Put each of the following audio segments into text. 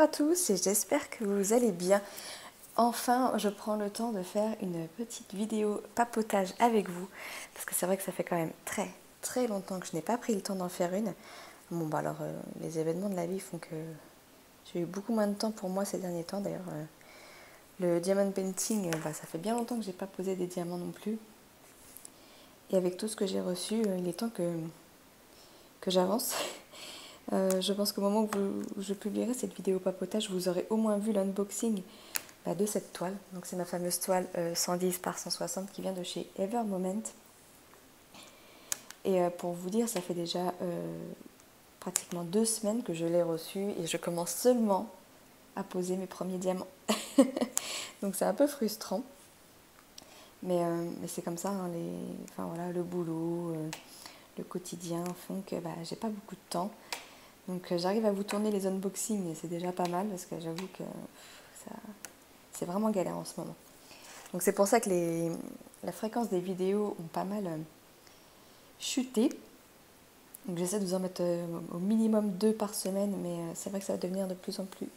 Bonjour à tous et j'espère que vous allez bien. Enfin, je prends le temps de faire une petite vidéo papotage avec vous parce que c'est vrai que ça fait quand même très longtemps que je n'ai pas pris le temps d'en faire une. Bon bah alors les événements de la vie font que j'ai eu beaucoup moins de temps pour moi ces derniers temps. D'ailleurs le diamond painting, ça fait bien longtemps que j'ai pas posé des diamants non plus. Et avec tout ce que j'ai reçu, il est temps que j'avance. Je pense qu'au moment où je publierai cette vidéo papotage, vous aurez au moins vu l'unboxing de cette toile. Donc c'est ma fameuse toile 110 par 160 qui vient de chez Ever Moment. Et pour vous dire, ça fait déjà pratiquement 2 semaines que je l'ai reçue et je commence seulement à poser mes premiers diamants. Donc c'est un peu frustrant. Mais c'est comme ça, hein, enfin, voilà, le boulot, le quotidien font que j'ai pas beaucoup de temps. Donc j'arrive à vous tourner les unboxings et c'est déjà pas mal parce que j'avoue que c'est vraiment galère en ce moment. Donc c'est pour ça que la fréquence des vidéos ont pas mal chuté. Donc j'essaie de vous en mettre au minimum 2 par semaine, mais c'est vrai que ça va devenir de plus en plus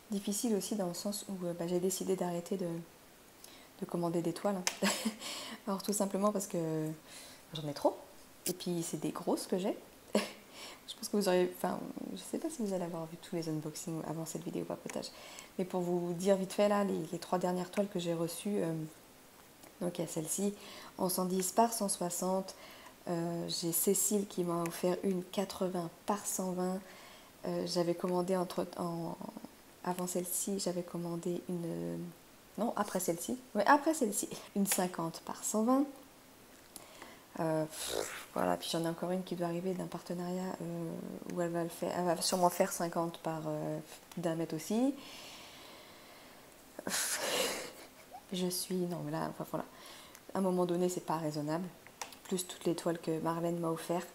difficile aussi dans le sens où j'ai décidé d'arrêter de commander des toiles. Alors tout simplement parce que j'en ai trop. Et puis c'est des grosses que j'ai. Je pense que vous aurez... Enfin, je sais pas si vous allez avoir vu tous les unboxings avant cette vidéo papotage. Mais pour vous dire vite fait, là, les 3 dernières toiles que j'ai reçues, donc il y a celle-ci en 110 par 160. J'ai Cécile qui m'a offert une 80 par 120. J'avais commandé avant celle-ci, j'avais commandé une... Non, après celle-ci. Oui, après celle-ci. Une 50 par 120. Voilà, puis j'en ai encore une qui doit arriver d'un partenariat où elle va sûrement faire 50 par d'1 mètre aussi. Je suis... Non, mais là, enfin voilà. À un moment donné, c'est pas raisonnable. Plus toutes les toiles que Marlène m'a offert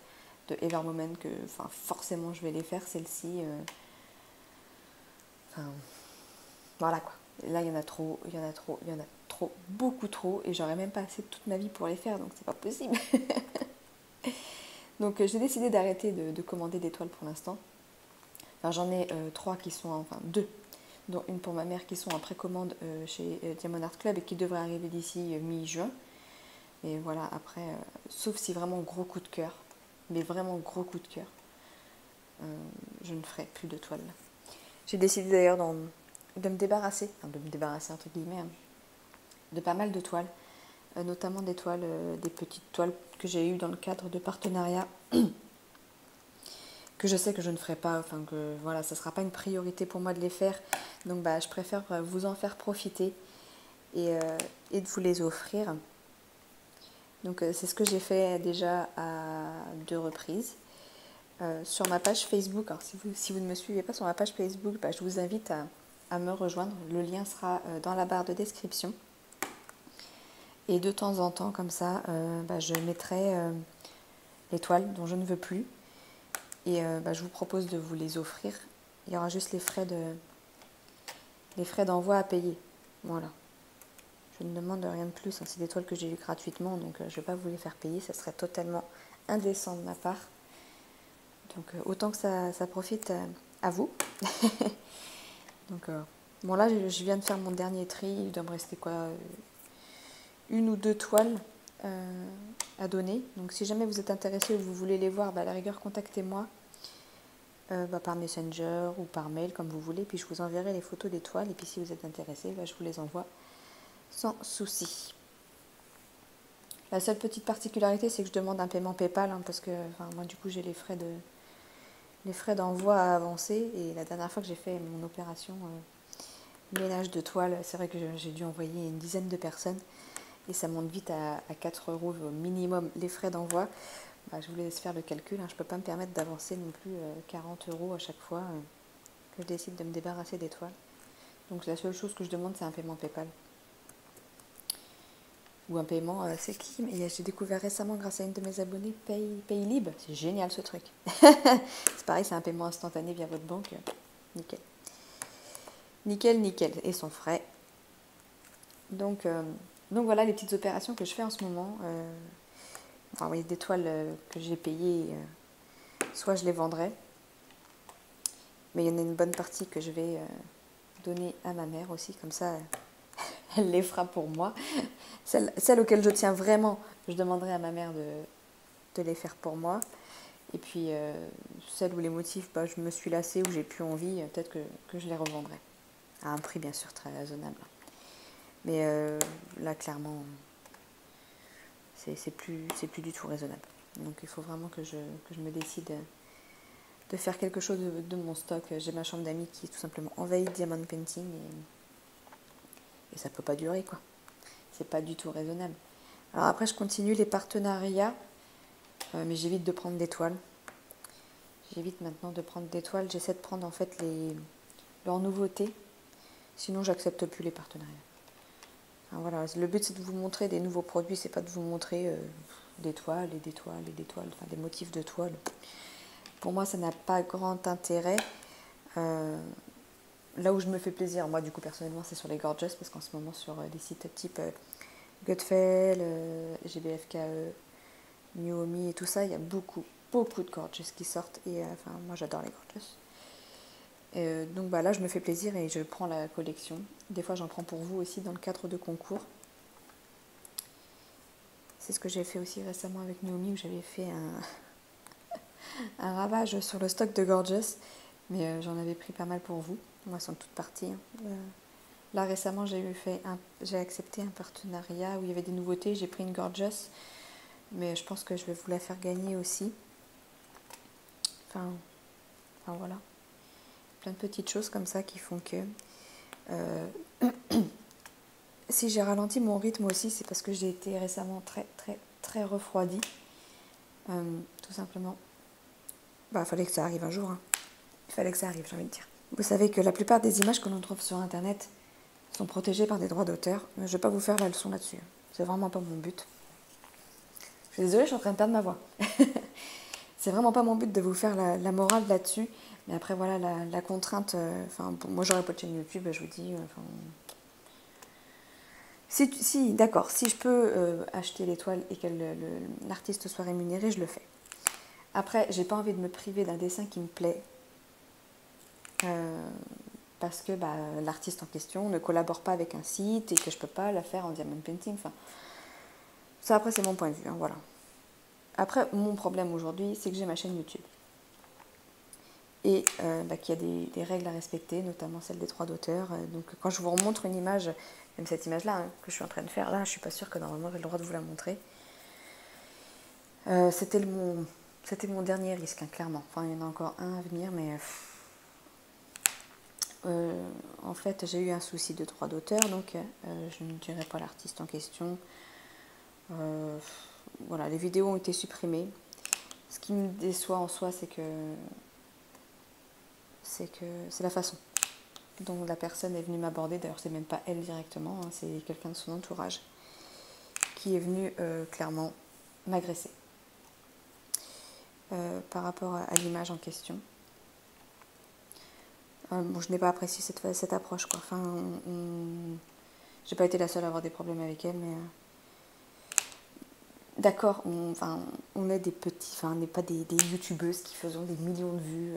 de Ever Moment, que forcément je vais les faire, celle-ci. Voilà quoi. Là, il y en a trop, beaucoup trop, et j'aurais même pas assez de toute ma vie pour les faire, donc c'est pas possible. Donc j'ai décidé d'arrêter de commander des toiles pour l'instant. Enfin, j'en ai 3 qui sont, enfin 2, dont une pour ma mère qui sont en précommande chez Diamond Art Club et qui devraient arriver d'ici mi-juin. Et voilà, après, sauf si vraiment gros coup de cœur, mais vraiment gros coup de cœur, je ne ferai plus de toiles. J'ai décidé d'ailleurs de me débarrasser, entre guillemets, de pas mal de toiles, notamment des toiles, des petites toiles que j'ai eues dans le cadre de partenariats, que je sais que je ne ferai pas, enfin que voilà, ça ne sera pas une priorité pour moi de les faire, donc je préfère vous en faire profiter et de vous les offrir. Donc c'est ce que j'ai fait déjà à 2 reprises. Sur ma page Facebook, alors si vous ne me suivez pas sur ma page Facebook, je vous invite à me rejoindre. Le lien sera dans la barre de description. Et de temps en temps, comme ça, je mettrai les toiles dont je ne veux plus. Et je vous propose de vous les offrir. Il y aura juste les frais d'envoi à payer. Voilà. Je ne demande rien de plus. C'est des toiles que j'ai eues gratuitement, donc je ne vais pas vous les faire payer. Ça serait totalement indécent de ma part. Donc autant que ça profite à vous. Donc bon, là je viens de faire mon dernier tri. Il doit me rester quoi, 1 ou 2 toiles à donner. Donc si jamais vous êtes intéressé ou vous voulez les voir, à la rigueur contactez-moi par Messenger ou par mail comme vous voulez. Puis je vous enverrai les photos des toiles. Et puis si vous êtes intéressé, je vous les envoie sans souci. La seule petite particularité, c'est que je demande un paiement PayPal, parce que moi du coup j'ai les frais d'envoi à avancer. Et la dernière fois que j'ai fait mon opération ménage de toile, c'est vrai que j'ai dû envoyer une dizaine de personnes et ça monte vite à 4 € au minimum les frais d'envoi. Je vous laisse faire le calcul, je ne peux pas me permettre d'avancer non plus 40 € à chaque fois que je décide de me débarrasser des toiles. Donc la seule chose que je demande, c'est un paiement PayPal. Ou un paiement, c'est qui? J'ai découvert récemment grâce à une de mes abonnées, Paylib. C'est génial ce truc. C'est pareil, c'est un paiement instantané via votre banque. Nickel. Nickel. Et sans frais. Donc voilà les petites opérations que je fais en ce moment. Des toiles que j'ai payées, soit je les vendrai. Mais il y en a une bonne partie que je vais donner à ma mère aussi, comme ça elle les fera pour moi. Celles auxquelles je tiens vraiment, je demanderai à ma mère de les faire pour moi. Et puis celles où les motifs, bah, je me suis lassée, où j'ai plus envie, peut-être que je les revendrai. À un prix bien sûr très raisonnable. Mais là clairement, c'est plus du tout raisonnable. Donc il faut vraiment que je me décide de faire quelque chose de mon stock. J'ai ma chambre d'amis qui est tout simplement envahie de diamond painting et ça peut pas durer quoi. C'est pas du tout raisonnable. Alors après je continue les partenariats, mais j'évite de prendre des toiles. J'évite maintenant de prendre des toiles. J'essaie de prendre en fait leurs nouveautés. Sinon j'accepte plus les partenariats. Alors, voilà, le but c'est de vous montrer des nouveaux produits, c'est pas de vous montrer des toiles et des toiles et des toiles, enfin des motifs de toiles. Pour moi ça n'a pas grand intérêt. Là où je me fais plaisir, moi du coup personnellement c'est sur les gorgeous, parce qu'en ce moment sur des sites type Gutfeld, GBFKE, Nuomi et tout ça, il y a beaucoup de gorgeous qui sortent et enfin moi j'adore les gorgeous. Donc bah, là je me fais plaisir et je prends la collection. Des fois j'en prends pour vous aussi dans le cadre de concours. C'est ce que j'ai fait aussi récemment avec Naomi, où j'avais fait un ravage sur le stock de gorgeous, mais j'en avais pris pas mal pour vous. Moi, elles sont toutes parties. Là, récemment, j'ai accepté un partenariat où il y avait des nouveautés. J'ai pris une gorgeous, mais je pense que je vais vous la faire gagner aussi. Enfin voilà. Plein de petites choses comme ça qui font que... si j'ai ralenti mon rythme aussi, c'est parce que j'ai été récemment très refroidie. Tout simplement. Bah, fallait que ça arrive un jour. Hein. Il fallait que ça arrive, j'ai envie de dire. Vous savez que la plupart des images que l'on trouve sur Internet sont protégées par des droits d'auteur. Je ne vais pas vous faire la leçon là-dessus. C'est vraiment pas mon but. Je suis désolée, je suis en train de perdre ma voix. C'est vraiment pas mon but de vous faire la morale là-dessus. Mais après, voilà, la contrainte... moi, j'aurais pas de chaîne YouTube, je vous dis... Si d'accord, si je peux acheter l'étoile et que l'artiste soit rémunéré, je le fais. Après, j'ai pas envie de me priver d'un dessin qui me plaît. Parce que l'artiste en question ne collabore pas avec un site et que je peux pas la faire en diamond painting. Enfin, ça après c'est mon point de vue, hein, voilà. Après, mon problème aujourd'hui, c'est que j'ai ma chaîne YouTube. Et qu'il y a des règles à respecter, notamment celle des droits d'auteur. Donc quand je vous remontre une image, même cette image-là hein, que je suis en train de faire, là je suis pas sûre que normalement j'ai le droit de vous la montrer. C'était mon dernier risque, hein, clairement. Enfin, il y en a encore un à venir, mais... en fait, j'ai eu un souci de droit d'auteur, donc je ne dirai pas l'artiste en question. Voilà, les vidéos ont été supprimées. Ce qui me déçoit en soi, c'est la façon dont la personne est venue m'aborder. D'ailleurs, c'est même pas elle directement, hein, c'est quelqu'un de son entourage qui est venu clairement m'agresser par rapport à l'image en question. Bon, je n'ai pas apprécié cette approche, quoi. Enfin, j'ai pas été la seule à avoir des problèmes avec elle, mais d'accord, on est des petits, on n'est pas des youtubeuses qui faisons des millions de vues.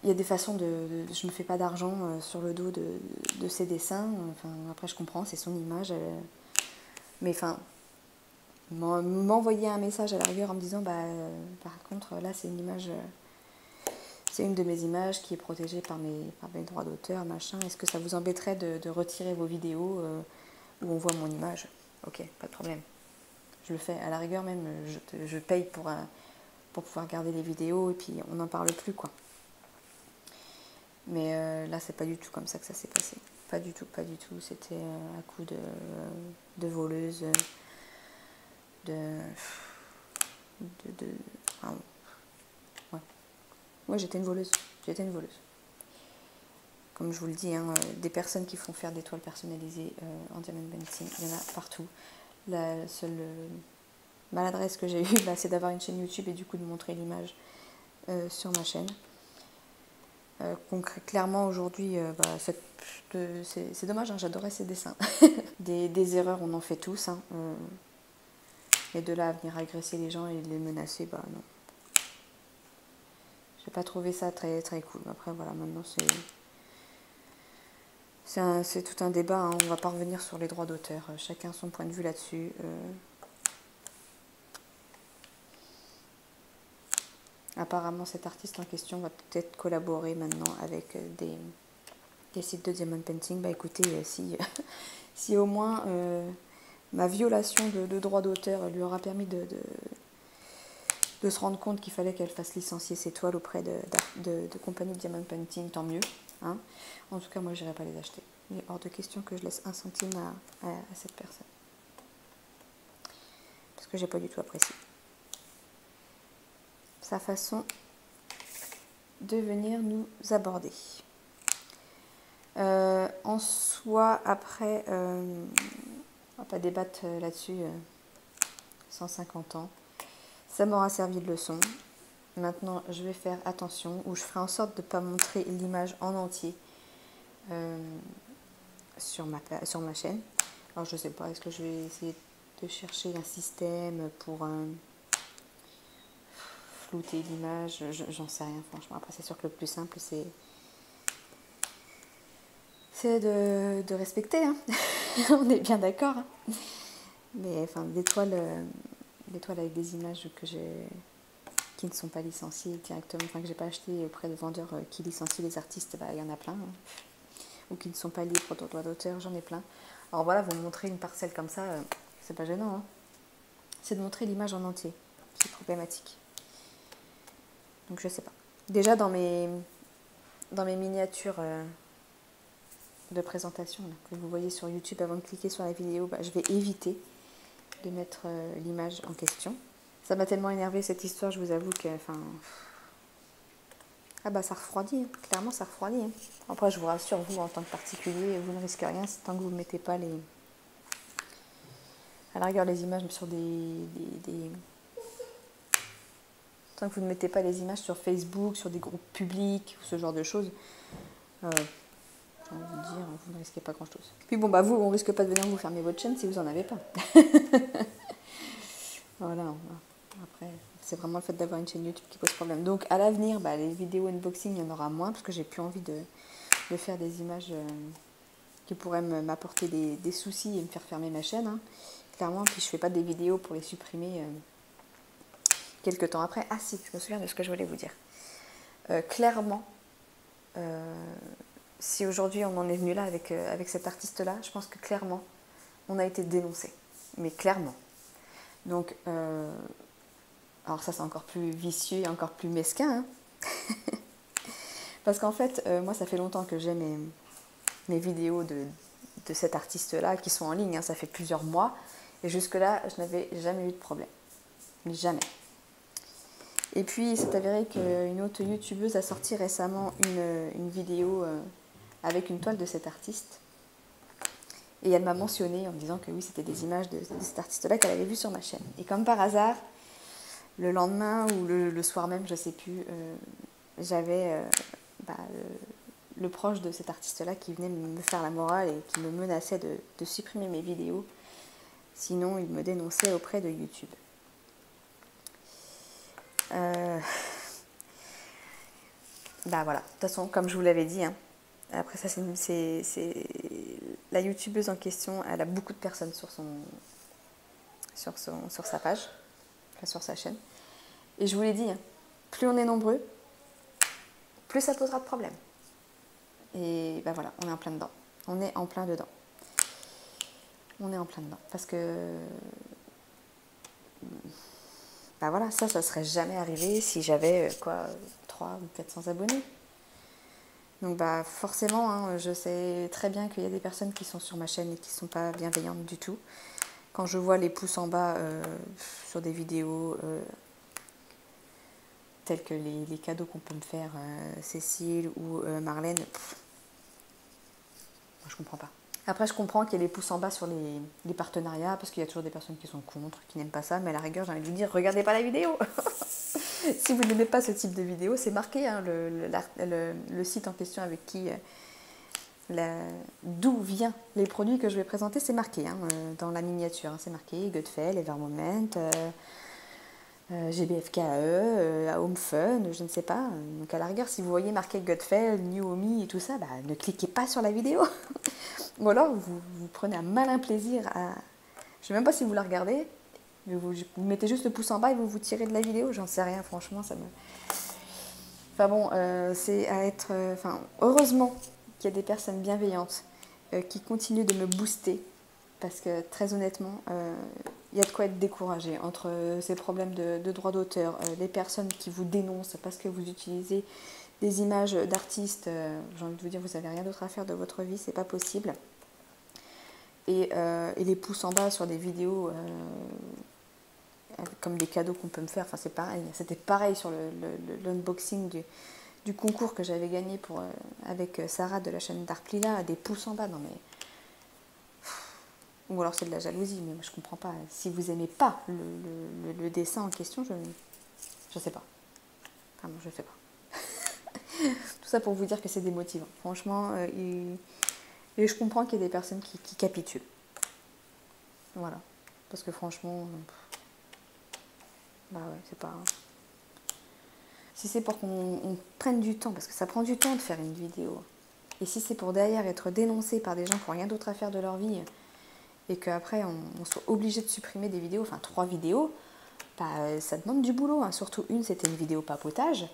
Il y a des façons je me fais pas d'argent sur le dos de ses dessins. Après je comprends, c'est son image. Mais m'envoyer un message à la rigueur en me disant par contre là c'est une image. C'est une de mes images qui est protégée par mes droits d'auteur, machin. Est-ce que ça vous embêterait de retirer vos vidéos où on voit mon image? Ok, pas de problème. Je le fais. À la rigueur même, je paye pour pouvoir garder les vidéos et puis on n'en parle plus, quoi. Mais là, c'est pas du tout comme ça que ça s'est passé. Pas du tout, pas du tout. C'était à coup de voleuse, ouais. Ouais, j'étais une voleuse. Comme je vous le dis, hein, des personnes qui font faire des toiles personnalisées en diamond painting, il y en a partout. La seule maladresse que j'ai eue, c'est d'avoir une chaîne YouTube et du coup de montrer l'image sur ma chaîne. Clairement aujourd'hui, c'est dommage, hein, j'adorais ces dessins. des erreurs, on en fait tous. Hein, et de là à venir agresser les gens et les menacer, non. j'ai pas trouvé ça très, très cool. Après, voilà, maintenant, c'est tout un débat, hein. On va pas revenir sur les droits d'auteur. Chacun son point de vue là-dessus. Apparemment, cet artiste en question va peut-être collaborer maintenant avec des sites de diamond painting. Bah écoutez, si au moins ma violation de droits d'auteur lui aura permis de se rendre compte qu'il fallait qu'elle fasse licencier ses toiles auprès de compagnies de diamond painting, tant mieux. Hein. En tout cas, moi, je n'irai pas les acheter. Il est hors de question que je laisse 1 centime à cette personne. Parce que j'ai pas du tout apprécié sa façon de venir nous aborder. En soi, après, on va pas débattre là-dessus 150 ans. Ça m'aura servi de leçon. Maintenant, je vais faire attention, ou je ferai en sorte de ne pas montrer l'image en entier sur ma chaîne. Alors, je sais pas, est-ce que je vais essayer de chercher un système pour flouter l'image? J'en sais rien, franchement. Après, c'est sûr que le plus simple, c'est de respecter, hein. On est bien d'accord, hein. Mais enfin, des toiles avec des images qui ne sont pas licenciées directement, enfin que j'ai pas acheté auprès de vendeurs qui licencient les artistes, bah, il y en a plein, hein. Ou qui ne sont pas libres de droit d'auteur, j'en ai plein. Alors voilà, vous montrer une parcelle comme ça, c'est pas gênant, hein. C'est de montrer l'image en entier, c'est problématique. Donc je sais pas. Déjà dans mes miniatures de présentation là, que vous voyez sur YouTube avant de cliquer sur la vidéo, bah, je vais éviter de mettre l'image en question. Ça m'a tellement énervé cette histoire, je vous avoue que, enfin, ah bah ça refroidit, hein. Clairement ça refroidit, hein. Après je vous rassure, vous en tant que particulier, vous ne risquez rien tant que vous ne mettez pas les, à la rigueur les images sur tant que vous ne mettez pas les images sur Facebook, sur des groupes publics, ou ce genre de choses, j'ai envie de dire, vous ne risquez pas grand chose. Puis bon bah vous, on risque pas de venir vous fermer votre chaîne si vous en avez pas. Voilà. Après, c'est vraiment le fait d'avoir une chaîne YouTube qui pose problème. Donc à l'avenir, bah, les vidéos unboxing, il y en aura moins parce que j'ai plus envie de faire des images qui pourraient m'apporter des soucis et me faire fermer ma chaîne, hein. Clairement, puis je fais pas des vidéos pour les supprimer quelques temps après. Ah si, je me souviens de ce que je voulais vous dire. Clairement, si aujourd'hui on en est venu là avec cet artiste-là, je pense que clairement, on a été dénoncé. Mais clairement. Donc, alors ça c'est encore plus vicieux et encore plus mesquin, hein. Parce qu'en fait, moi ça fait longtemps que j'ai mes vidéos de cet artiste-là qui sont en ligne, hein. Ça fait plusieurs mois. Et jusque-là, je n'avais jamais eu de problème. Jamais. Et puis, il s'est avéré qu'une autre youtubeuse a sorti récemment une vidéo avec une toile de cet artiste. Et elle m'a mentionné en me disant que oui, c'était des images de cet artiste-là qu'elle avait vu sur ma chaîne. Et comme par hasard, le lendemain ou le soir même, je ne sais plus, j'avais le proche de cet artiste-là qui venait me faire la morale et qui me menaçait de supprimer mes vidéos. Sinon, il me dénonçait auprès de YouTube. Bah voilà, de toute façon, comme je vous l'avais dit, hein, après ça, c'est la youtubeuse en question, elle a beaucoup de personnes sur sa page, enfin, sur sa chaîne. Et je vous l'ai dit, hein, plus on est nombreux, plus ça posera de problèmes. Et ben voilà, on est en plein dedans. On est en plein dedans. On est en plein dedans. Parce que ben voilà, ça serait jamais arrivé si j'avais 300 ou 400 abonnés. Donc bah forcément, hein, je sais très bien qu'il y a des personnes qui sont sur ma chaîne et qui ne sont pas bienveillantes du tout. Quand je vois les pouces en bas sur des vidéos tels que les cadeaux qu'on peut me faire Cécile ou Marlène, moi je comprends pas. Après je comprends qu'il y ait les pouces en bas sur les partenariats parce qu'il y a toujours des personnes qui sont contre, qui n'aiment pas ça, mais à la rigueur j'ai envie de vous dire, regardez pas la vidéo. Si vous n'aimez pas ce type de vidéo, c'est marqué, hein, le site en question avec qui, d'où viennent les produits que je vais présenter, c'est marqué, hein, dans la miniature, hein, c'est marqué Godfell, Evermoment, GBFKE, à Home Fun, je ne sais pas. Donc à la rigueur, si vous voyez marqué Godfell, New Omi et tout ça, bah, ne cliquez pas sur la vidéo. Ou alors vous prenez un malin plaisir à... Je ne sais même pas si vous la regardez, mais vous mettez juste le pouce en bas et vous tirez de la vidéo, j'en sais rien, franchement, ça me... Enfin bon, c'est à être... Enfin, heureusement qu'il y a des personnes bienveillantes qui continuent de me booster, parce que très honnêtement, il y a de quoi être découragé entre ces problèmes de droit d'auteur, les personnes qui vous dénoncent parce que vous utilisez des images d'artistes, j'ai envie de vous dire, vous n'avez rien d'autre à faire de votre vie, c'est pas possible. Et les pouces en bas sur des vidéos comme des cadeaux qu'on peut me faire, enfin c'est pareil, c'était pareil sur l'unboxing du concours que j'avais gagné avec Sarah de la chaîne Darplila, des pouces en bas, non mais... Ou alors c'est de la jalousie, mais je comprends pas. Si vous aimez pas le dessin en question, je sais pas. Vraiment, je sais pas. Tout ça pour vous dire que c'est démotivant. Franchement, et je comprends qu'il y ait des personnes qui capitulent. Voilà. Parce que franchement, bah ouais, c'est pas... Si c'est pour qu'on prenne du temps, parce que ça prend du temps de faire une vidéo, et si c'est pour derrière être dénoncé par des gens qui n'ont rien d'autre à faire de leur vie, et qu'après on soit obligé de supprimer des vidéos, enfin 3 vidéos, bah, ça demande du boulot, hein. Surtout une, c'était une vidéo papotage.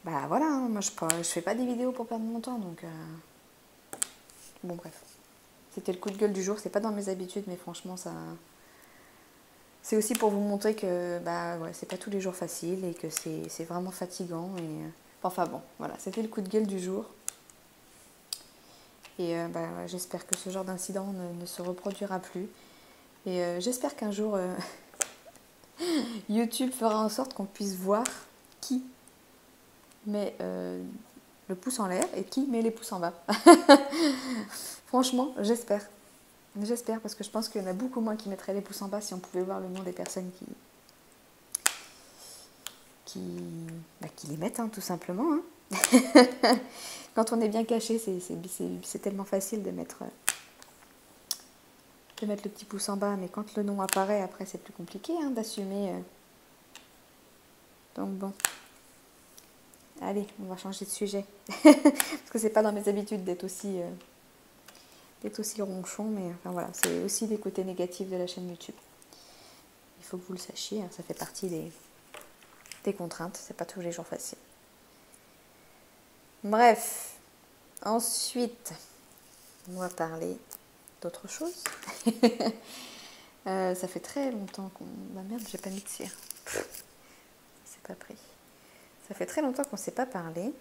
Bah voilà, hein, moi je fais pas des vidéos pour perdre mon temps, donc... Bon bref. C'était le coup de gueule du jour, c'est pas dans mes habitudes, mais franchement ça... C'est aussi pour vous montrer que bah, ouais, c'est pas tous les jours facile et que c'est vraiment fatigant. Et... Enfin bon, voilà, c'était le coup de gueule du jour. Et bah, ouais, j'espère que ce genre d'incident ne se reproduira plus. Et j'espère qu'un jour, YouTube fera en sorte qu'on puisse voir qui met le pouce en l'air et qui met les pouces en bas. Franchement, j'espère. J'espère, parce que je pense qu'il y en a beaucoup moins qui mettraient les pouces en bas si on pouvait voir le nom des personnes qui les mettent, hein, tout simplement. Hein. Quand on est bien caché, c'est tellement facile de mettre le petit pouce en bas, mais quand le nom apparaît, après c'est plus compliqué, hein, d'assumer. Donc bon. Allez, on va changer de sujet. Parce que c'est pas dans mes habitudes d'être aussi ronchon, mais enfin voilà, c'est aussi des côtés négatifs de la chaîne YouTube. Il faut que vous le sachiez, hein, ça fait partie des contraintes, c'est pas tous les jours facile. Bref, ensuite, on va parler d'autre chose. Ça fait très longtemps qu'on... Bah merde, j'ai pas mis de cire. C'est pas pris. Ça fait très longtemps qu'on ne s'est pas parlé.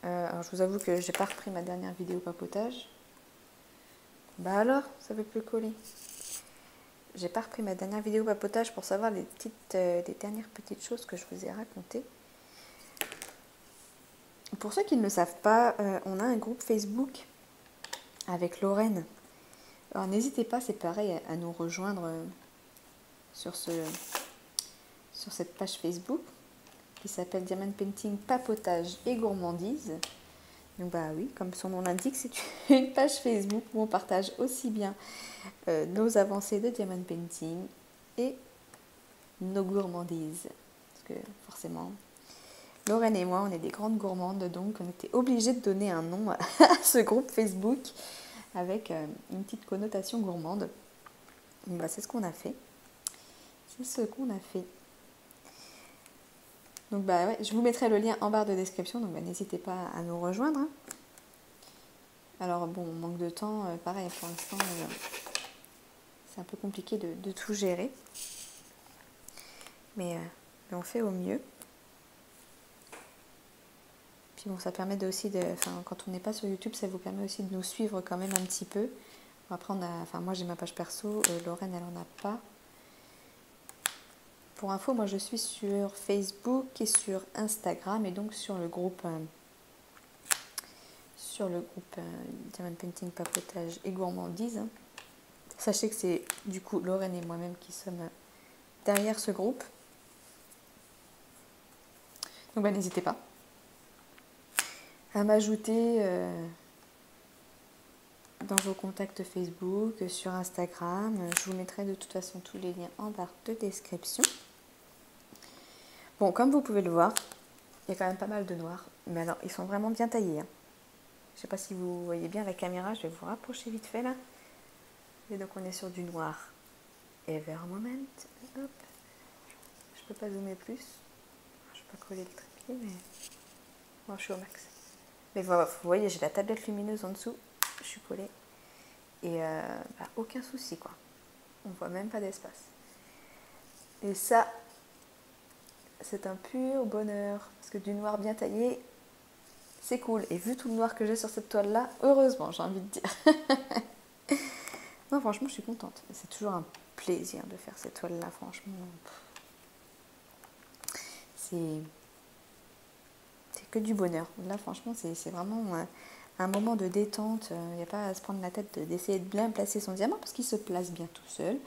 Alors je vous avoue que j'ai pas repris ma dernière vidéo papotage. Bah alors, ça veut plus coller. J'ai pas repris ma dernière vidéo papotage pour savoir les dernières petites choses que je vous ai racontées. Pour ceux qui ne le savent pas, on a un groupe Facebook avec Lorraine. Alors n'hésitez pas, c'est pareil, à nous rejoindre sur cette page Facebook qui s'appelle Diamond Painting Papotage et Gourmandise. Donc bah oui, comme son nom l'indique, c'est une page Facebook où on partage aussi bien nos avancées de Diamond Painting et nos gourmandises. Parce que forcément, Lorraine et moi, on est des grandes gourmandes, donc on était obligés de donner un nom à ce groupe Facebook avec une petite connotation gourmande. Donc bah, c'est ce qu'on a fait. C'est ce qu'on a fait. Donc bah ouais, je vous mettrai le lien en barre de description, donc bah, n'hésitez pas à nous rejoindre. Hein. Alors bon, on manque de temps, pareil pour l'instant, c'est un peu compliqué de tout gérer. Mais on fait au mieux. Puis bon, ça permet quand on n'est pas sur YouTube, ça vous permet aussi de nous suivre quand même un petit peu. Après, moi j'ai ma page perso, Lorraine elle en a pas. Pour info, moi je suis sur Facebook et sur Instagram et donc sur le groupe Diamond Painting Papotage et Gourmandise. Sachez que c'est du coup Lorraine et moi-même qui sommes derrière ce groupe. Donc n'hésitez pas à m'ajouter dans vos contacts Facebook, sur Instagram. Je vous mettrai de toute façon tous les liens en barre de description. Bon, comme vous pouvez le voir, il y a quand même pas mal de noirs. Mais alors, ils sont vraiment bien taillés. Hein. Je ne sais pas si vous voyez bien la caméra, je vais vous rapprocher vite fait là. Et donc on est sur du noir Evermoment. Hop. Je peux pas zoomer plus. Je ne vais pas coller le trépied, mais bon, je suis au max. Mais voilà, vous voyez, j'ai la tablette lumineuse en dessous. Je suis collée. Et aucun souci quoi. On voit même pas d'espace. Et ça, c'est un pur bonheur. Parce que du noir bien taillé, c'est cool. Et vu tout le noir que j'ai sur cette toile là, heureusement, j'ai envie de dire. Non, franchement, je suis contente. C'est toujours un plaisir de faire cette toile là, franchement. C'est que du bonheur. Là, franchement, c'est vraiment un moment de détente. Il n'y a pas à se prendre la tête d'essayer de bien placer son diamant parce qu'il se place bien tout seul.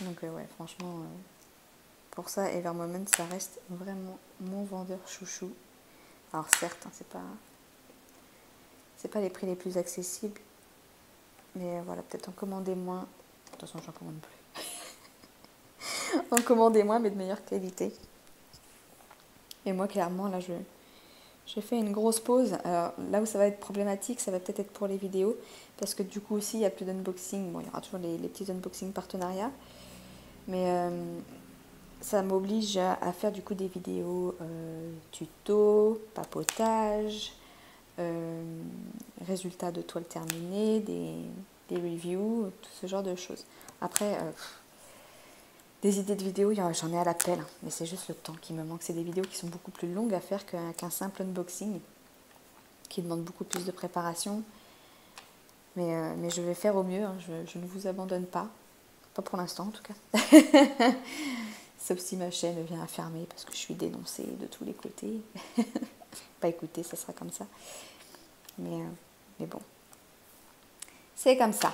Donc, ouais, franchement, pour ça, Evermoment, ça reste vraiment mon vendeur chouchou. Alors, certes, hein, c'est pas les prix les plus accessibles. Mais voilà, peut-être en commander moins. De toute façon, j'en commande plus. En commander moins, mais de meilleure qualité. Et moi, clairement, là, j'ai fait une grosse pause. Alors, là où ça va être problématique, ça va peut-être être pour les vidéos. Parce que du coup, aussi, il n'y a plus d'unboxing. Bon, il y aura toujours les petits unboxing partenariats. Mais ça m'oblige à faire du coup des vidéos tuto, papotage, résultats de toile terminée, des reviews, tout ce genre de choses. Après, des idées de vidéos, j'en ai à l'appel, hein, mais c'est juste le temps qui me manque. C'est des vidéos qui sont beaucoup plus longues à faire qu'un simple unboxing, qui demandent beaucoup plus de préparation. Mais je vais faire au mieux, hein, je ne vous abandonne pas. Pas pour l'instant en tout cas. Sauf si ma chaîne vient à fermer parce que je suis dénoncée de tous les côtés. Pas écouter, ça sera comme ça. Mais bon. C'est comme ça.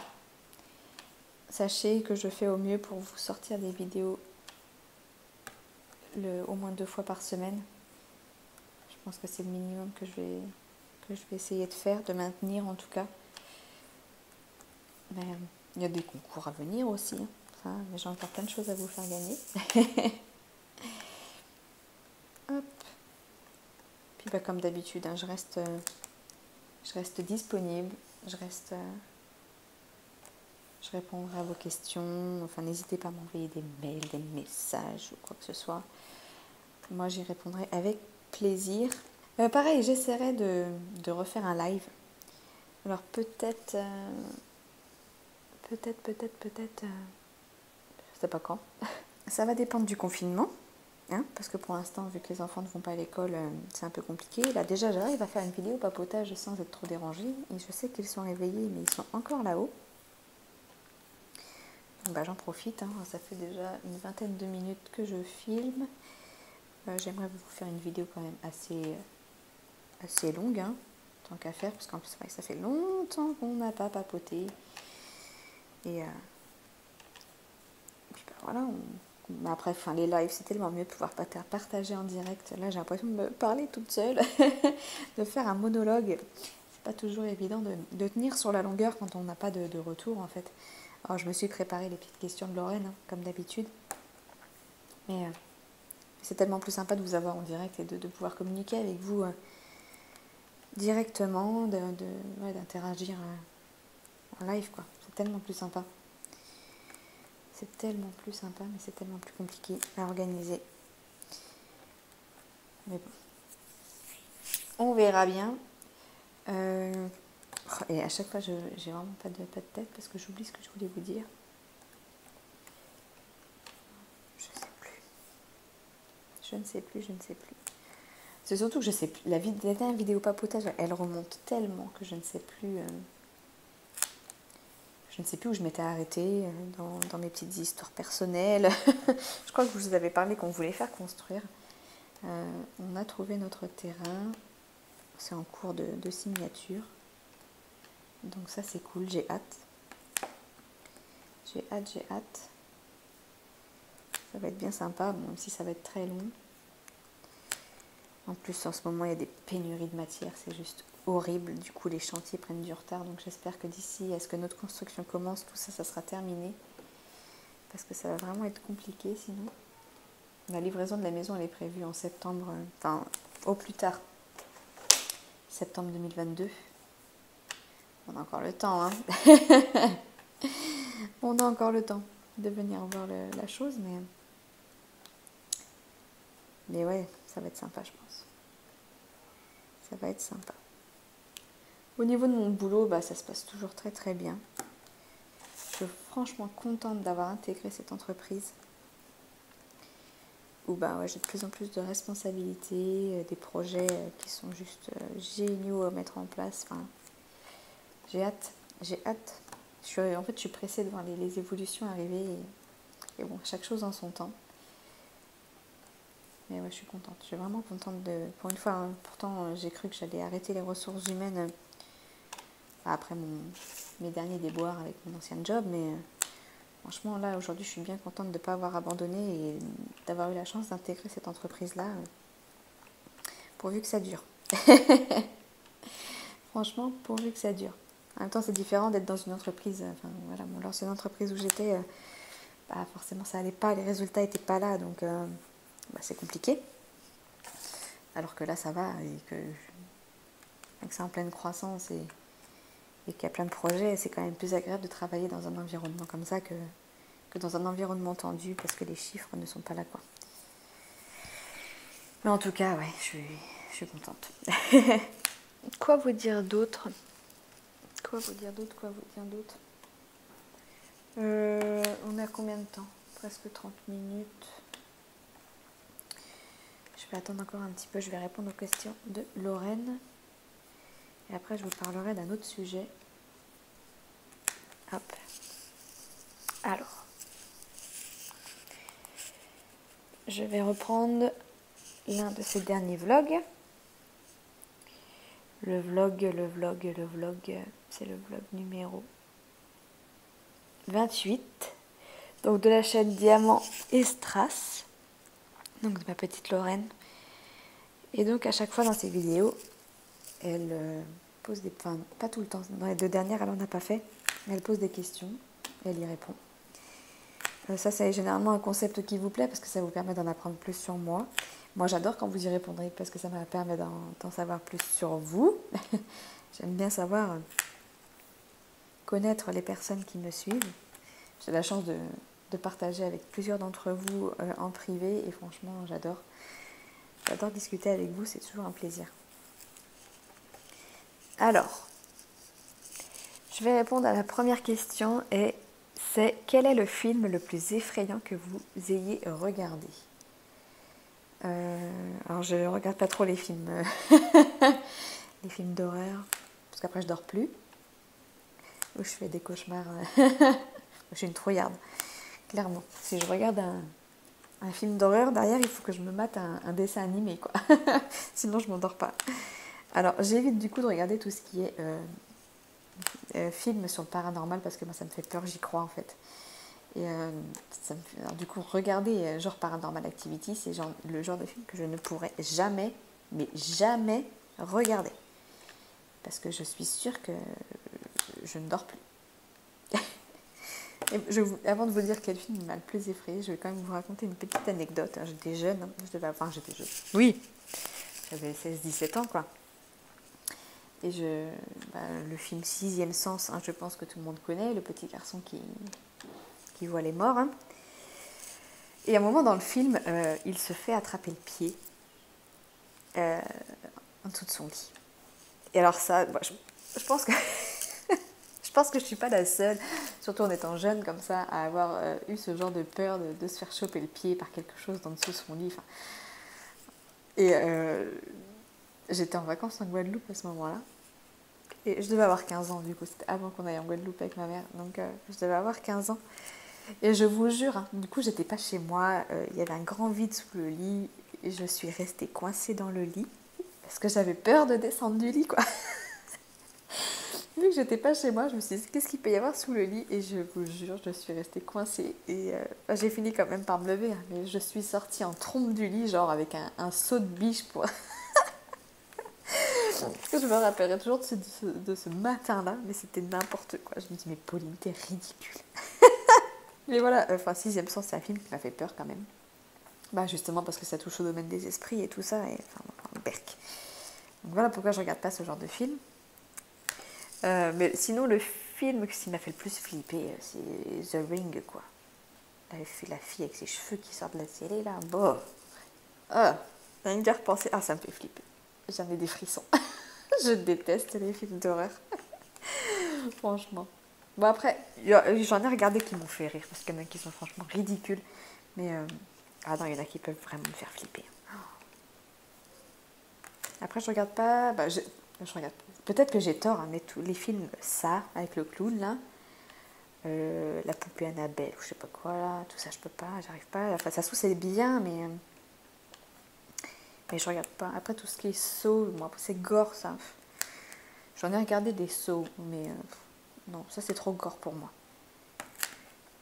Sachez que je fais au mieux pour vous sortir des vidéos au moins 2 fois par semaine. Je pense que c'est le minimum que je vais essayer de faire, de maintenir en tout cas. Mais il y a des concours à venir aussi. Hein. Ça, mais j'ai encore plein de choses à vous faire gagner. Hop. Puis comme d'habitude, hein, je reste disponible. Je répondrai à vos questions. Enfin, n'hésitez pas à m'envoyer des mails, des messages ou quoi que ce soit. Moi, j'y répondrai avec plaisir. Pareil, j'essaierai de refaire un live. Alors peut-être, je sais pas quand. Ça va dépendre du confinement, hein, parce que pour l'instant, vu que les enfants ne vont pas à l'école, c'est un peu compliqué. Là, déjà, j'arrive à faire une vidéo papotage sans être trop dérangée. Et je sais qu'ils sont réveillés, mais ils sont encore là-haut. Donc, j'en profite. Hein. Ça fait déjà une vingtaine de minutes que je filme. J'aimerais vous faire une vidéo quand même assez longue, hein, tant qu'à faire, parce qu'en plus, c'est vrai que ça fait longtemps qu'on n'a pas papoté. Et puis voilà, mais après, les lives, c'est tellement mieux de pouvoir partager en direct. Là, j'ai l'impression de me parler toute seule, de faire un monologue. C'est pas toujours évident de tenir sur la longueur quand on n'a pas de retour, en fait. Alors, je me suis préparé les petites questions de Lorraine, hein, comme d'habitude. Mais c'est tellement plus sympa de vous avoir en direct et de pouvoir communiquer avec vous directement, d'interagir en live, quoi. C'est tellement plus sympa. C'est tellement plus sympa, mais c'est tellement plus compliqué à organiser. Mais bon. On verra bien. Et à chaque fois, j'ai vraiment pas de tête parce que j'oublie ce que je voulais vous dire. Je ne sais plus. C'est surtout que je sais plus. La dernière vidéo papotage, elle remonte tellement que je ne sais plus. Je ne sais plus où je m'étais arrêtée dans mes petites histoires personnelles. Je crois que je vous avais parlé qu'on voulait faire construire. On a trouvé notre terrain. C'est en cours de signature. Donc ça, c'est cool. J'ai hâte. Ça va être bien sympa, même si ça va être très long. En plus, en ce moment, il y a des pénuries de matière. C'est juste horrible. Du coup, les chantiers prennent du retard. Donc j'espère que d'ici à ce que notre construction commence, tout ça, ça sera terminé. Parce que ça va vraiment être compliqué sinon. La livraison de la maison, elle est prévue en septembre, enfin au plus tard, septembre 2022. On a encore le temps, hein. On a encore le temps de venir voir la chose, mais ouais, ça va être sympa, je pense. Ça va être sympa. Au niveau de mon boulot, bah, ça se passe toujours très très bien. Je suis franchement contente d'avoir intégré cette entreprise où bah, ouais, j'ai de plus en plus de responsabilités, des projets qui sont juste géniaux à mettre en place. Enfin, j'ai hâte, j'ai hâte. En fait, je suis pressée de voir les évolutions arriver et bon, chaque chose en son temps. Mais ouais, je suis contente. Je suis vraiment contente pour une fois, hein, pourtant, j'ai cru que j'allais arrêter les ressources humaines après mes derniers déboires avec mon ancien job, mais franchement, là, aujourd'hui, je suis bien contente de ne pas avoir abandonné et d'avoir eu la chance d'intégrer cette entreprise-là, pourvu que ça dure. Franchement, pourvu que ça dure. En même temps, c'est différent d'être dans une entreprise, enfin voilà, l'ancienne entreprise où j'étais, bah, forcément, ça allait pas, les résultats n'étaient pas là, donc bah, c'est compliqué. Alors que là, ça va, et que c'est en pleine croissance et qu'il y a plein de projets, c'est quand même plus agréable de travailler dans un environnement comme ça que dans un environnement tendu parce que les chiffres ne sont pas là, quoi. Mais en tout cas, ouais, je suis contente. Quoi vous dire d'autre? On a combien de temps? Presque 30 minutes. Je vais attendre encore un petit peu, je vais répondre aux questions de Lorraine. Et après, je vous parlerai d'un autre sujet. Hop. Alors. Je vais reprendre l'un de ces derniers vlogs. Le vlog, c'est le vlog numéro 28. Donc de la chaîne Diamant et Strass. Donc de ma petite Lorraine. Et donc à chaque fois dans ces vidéos, elle pose des... Enfin, pas tout le temps. Dans les 2 dernières, elle n'en a pas fait. Elle pose des questions. Et elle y répond. Ça, c'est généralement un concept qui vous plaît parce que ça vous permet d'en apprendre plus sur moi. Moi, j'adore quand vous y répondrez parce que ça me permet d'en savoir plus sur vous. J'aime bien savoir connaître les personnes qui me suivent. J'ai la chance de partager avec plusieurs d'entre vous en privé et franchement, j'adore. J'adore discuter avec vous, c'est toujours un plaisir. Alors, je vais répondre à la première question et c'est quel est le film le plus effrayant que vous ayez regardé? Alors je ne regarde pas trop les films, les films d'horreur, parce qu'après je dors plus, ou je fais des cauchemars. Je suis une trouillarde, clairement. Si je regarde un film d'horreur, derrière il faut que je me mate un dessin animé, quoi. Sinon je m'endors pas. Alors j'évite du coup de regarder tout ce qui est film sur le paranormal, parce que moi ça me fait peur, j'y crois en fait. Et ça me fait... Alors, du coup, regarder genre Paranormal Activity, c'est le genre de film que je ne pourrais jamais, mais jamais regarder. Parce que je suis sûre que je ne dors plus. Et avant de vous dire quel film m'a le plus effrayé, je vais quand même vous raconter une petite anecdote. J'étais jeune, hein. J'étais jeune. Oui, j'avais 16-17 ans, quoi. Et le film Sixième Sens, hein, je pense que tout le monde connaît, le petit garçon qui voit les morts. Hein. Et à un moment dans le film, il se fait attraper le pied en dessous de son lit. Et alors ça, je pense que je pense que je suis pas la seule, surtout en étant jeune comme ça, à avoir eu ce genre de peur de se faire choper le pied par quelque chose dans dessous de son lit. Enfin. Et j'étais en vacances en Guadeloupe à ce moment-là. Et je devais avoir 15 ans, du coup, c'était avant qu'on aille en Guadeloupe avec ma mère. Donc je devais avoir 15 ans. Et je vous jure, hein, du coup, j'étais pas chez moi. Il y avait un grand vide sous le lit. Et je suis restée coincée dans le lit. Parce que j'avais peur de descendre du lit, quoi. Vu que j'étais pas chez moi, je me suis dit, qu'est-ce qu'il peut y avoir sous le lit? Et je vous jure, je suis restée coincée. Et j'ai fini quand même par me lever. Hein, mais je suis sortie en trompe du lit, genre avec un seau de biche pour... Je me rappellerai toujours de ce matin-là, mais c'était n'importe quoi. Je me dis, mais Pauline, t'es ridicule. Mais voilà, enfin, Sixième Sens, c'est un film qui m'a fait peur quand même. Bah justement parce que ça touche au domaine des esprits et tout ça, et enfin, berk. Donc voilà pourquoi je regarde pas ce genre de film. Mais sinon, le film qui m'a fait le plus flipper, c'est The Ring, quoi. La fille avec ses cheveux qui sort de la télé, là, bon. Ah, rien que d'y repenser, ah, ça me fait flipper. J'en ai des frissons. Je déteste les films d'horreur. Franchement. Bon après, j'en ai regardé qui m'ont fait rire, parce qu'il y en a qui sont franchement ridicules. Mais, ah non, il y en a qui peuvent vraiment me faire flipper. Après, je regarde pas... Bah, je regarde... Peut-être que j'ai tort, hein, mais tous les films, ça, avec le clown, là, la poupée Annabelle, ou je sais pas quoi, là, tout ça, je peux pas, j'arrive pas. Enfin, ça se trouve, c'est bien, mais je regarde pas. Après, tout ce qui est Saw, bon, après, c'est gore, ça. J'en ai regardé des Saw, mais non, ça, c'est trop gore pour moi.